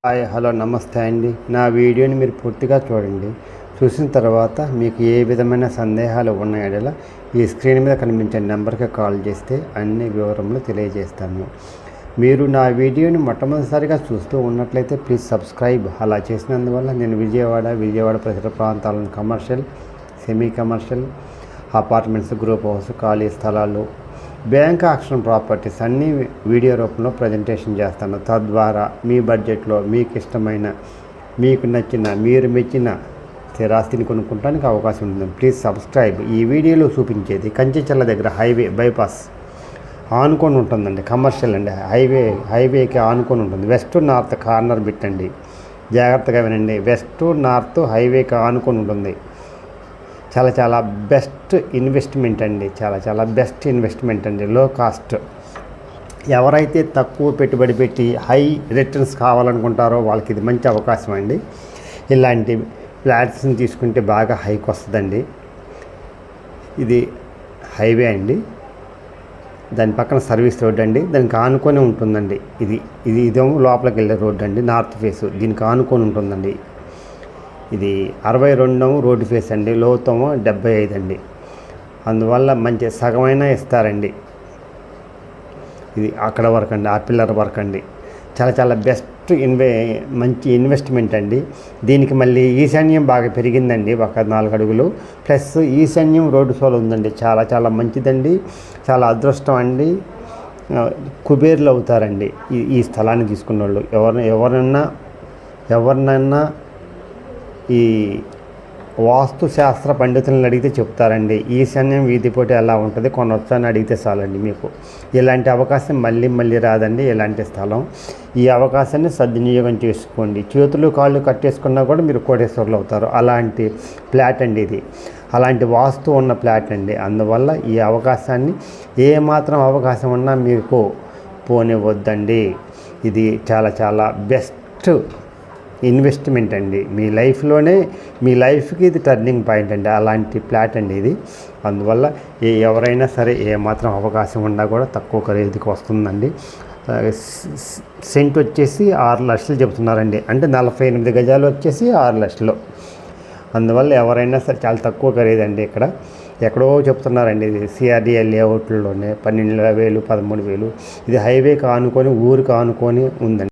Hi hello నమస్తే అండి. నా వీడియోని మీరు పూర్తిగా చూడండి. చూసిన తర్వాత మీకు ఏ విధమైన సందేహాలు ఉన్న యెడల ఈ స్క్రీన్ మీద కనిపించే నెంబర్కి కాల్ చేస్తే అన్ని వివరములు తెలియజేస్తాను. మీరు నా వీడియోని మొట్టమొదటిసారిగా చూస్తూ ఉన్నట్లయితే ప్లీజ్ సబ్స్క్రైబ్. అలా చేసినందువల్ల నేను విజయవాడ పరిసర ప్రాంతాలను commercial, semi commercial, apartments, group house, ఖాళీ స్థలాలు, బ్యాంక్ ఆక్షన్ ప్రాపర్టీస్ అన్నీ వీడియో రూపంలో ప్రజెంటేషన్ చేస్తాను. తద్వారా మీ బడ్జెట్లో మీకు ఇష్టమైన, మీకు నచ్చిన, మీరు మెచ్చిన స్థిరాస్తిని కొనుక్కోవడానికి అవకాశం ఉంటుంది. Please subscribe. ఈ వీడియోలో చూపించేది కంచిచర్ల దగ్గర హైవే బైపాస్ ఆనుకొని ఉంటుందండి. కమర్షియల్ అండి. హైవేకి ఆనుకొని ఉంటుంది. వెస్ట్ నార్త్ కార్నర్ బిట్ అండి. జాగ్రత్తగా వినండి. వెస్ట్ నార్త్ హైవేకి ఆనుకొని ఉంటుంది. చాలా బెస్ట్ ఇన్వెస్ట్మెంట్ అండి. చాలా బెస్ట్ ఇన్వెస్ట్మెంట్ అండి. లో కాస్ట్. ఎవరైతే తక్కువ పెట్టుబడి పెట్టి హై రిటర్న్స్ కావాలనుకుంటారో వాళ్ళకి ఇది మంచి అవకాశం అండి. ఇలాంటి ఫ్లాట్స్ని తీసుకుంటే బాగా హైక్ వస్తుందండి. ఇది హైవే అండి. దాని పక్కన సర్వీస్ రోడ్ అండి. దానికి ఆనుకొని ఉంటుందండి. ఇదేమో లోపలికి వెళ్ళే రోడ్ అండి. నార్త్ ఫేస్ దీనికి ఆనుకొని ఉంటుందండి. ఇది 62 రోడ్డు ఫేస్ అండి. లోతము 75 అండి. అందువల్ల మంచి సగమైనా ఇస్తారండి. ఇది అక్కడ వరకు అండి. ఆ పిల్లర్ వరకు అండి. చాలా బెస్ట్ మంచి ఇన్వెస్ట్మెంట్ అండి. దీనికి మళ్ళీ ఈశాన్యం బాగా పెరిగిందండి. ఒక 4 అడుగులు ప్లస్ ఈశాన్యం రోడ్డు సోల్ ఉందండి. చాలా మంచిదండి. చాలా అదృష్టం అండి. కుబేర్లు అవుతారండి ఈ స్థలాన్ని తీసుకున్న వాళ్ళు. ఎవరినైనా ఈ వాస్తు శాస్త్ర పండితులను అడిగితే చెప్తారండి. ఈశాన్యం వీధిపోటీ ఎలా ఉంటుంది కొనొచ్చు అని అడిగితే చాలండి. మీకు ఇలాంటి అవకాశం మళ్ళీ రాదండి. ఇలాంటి స్థలం. ఈ అవకాశాన్ని సద్వినియోగం చేసుకోండి. చేతులు కాళ్ళు కట్టేసుకున్నా కూడా మీరు కోటేశ్వర్లు అవుతారు. అలాంటి ఫ్లాట్ అండి ఇది. అలాంటి వాస్తు ఉన్న ఫ్లాట్ అండి. అందువల్ల ఈ అవకాశాన్ని ఏమాత్రం అవకాశం ఉన్నా మీకు పోనివ్వద్దండి. ఇది చాలా బెస్ట్ ఇన్వెస్ట్మెంట్ అండి. మీ లైఫ్కి ఇది టర్నింగ్ పాయింట్ అండి. అలాంటి ఫ్లాట్ అండి ఇది. అందువల్ల ఎవరైనా సరే ఏమాత్రం అవకాశం ఉన్నా కూడా తక్కువ ఖరీదుకి వస్తుందండి. సెంట్ వచ్చేసి 6 లక్షలు చెబుతున్నారండి. అంటే 48 గజాలు వచ్చేసి 6 లక్షలు. అందువల్ల ఎవరైనా సరే చాలా తక్కువ ఖరీదండి. ఎక్కడో చెప్తున్నారండి. ఇది సిఆర్డిఏ లేఅవుట్లలోనే 12,000, 13,000. ఇది హైవేకి ఆనుకొని ఊరికి ఆనుకొని ఉందండి.